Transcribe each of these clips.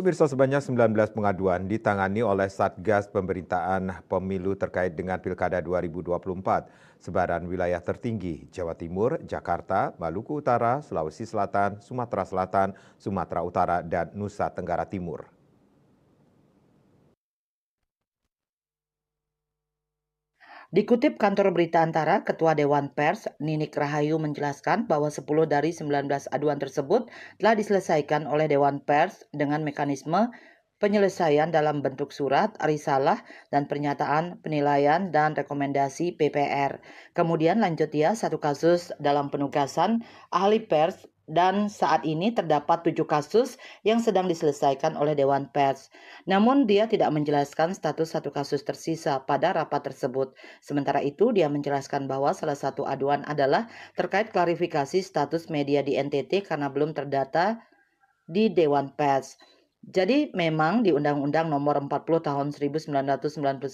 Pemirsa, sebanyak 19 pengaduan ditangani oleh Satgas Pemberitaan Pemilu terkait dengan Pilkada 2024. Sebaran wilayah tertinggi Jawa Timur, Jakarta, Maluku Utara, Sulawesi Selatan, Sumatera Selatan, Sumatera Utara, dan Nusa Tenggara Timur. Dikutip kantor berita Antara, Ketua Dewan Pers, Ninik Rahayu menjelaskan bahwa 10 dari 19 aduan tersebut telah diselesaikan oleh Dewan Pers dengan mekanisme penyelesaian dalam bentuk surat, risalah, dan pernyataan penilaian dan rekomendasi PPR. Kemudian lanjut dia satu kasus dalam penugasan ahli pers dan saat ini terdapat 7 kasus yang sedang diselesaikan oleh Dewan Pers. Namun dia tidak menjelaskan status satu kasus tersisa pada rapat tersebut. Sementara itu dia menjelaskan bahwa salah satu aduan adalah terkait klarifikasi status media di NTT karena belum terdata di Dewan Pers. Jadi memang di Undang-Undang Nomor 40 Tahun 1999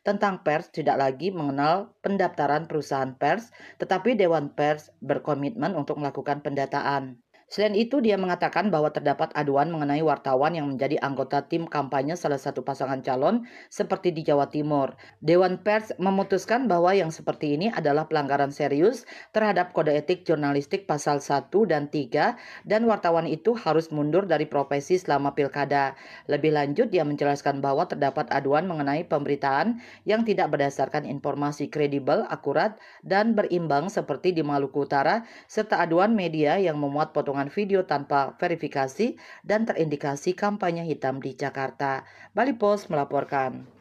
tentang pers tidak lagi mengenal pendaftaran perusahaan pers, tetapi Dewan Pers berkomitmen untuk melakukan pendataan. Selain itu, dia mengatakan bahwa terdapat aduan mengenai wartawan yang menjadi anggota tim kampanye salah satu pasangan calon seperti di Jawa Timur. Dewan Pers memutuskan bahwa yang seperti ini adalah pelanggaran serius terhadap kode etik jurnalistik pasal 1 dan 3 dan wartawan itu harus mundur dari profesi selama pilkada. Lebih lanjut, dia menjelaskan bahwa terdapat aduan mengenai pemberitaan yang tidak berdasarkan informasi kredibel, akurat, dan berimbang seperti di Maluku Utara, serta aduan media yang memuat potongan video tanpa verifikasi dan terindikasi kampanye hitam di Jakarta. Bali Post melaporkan.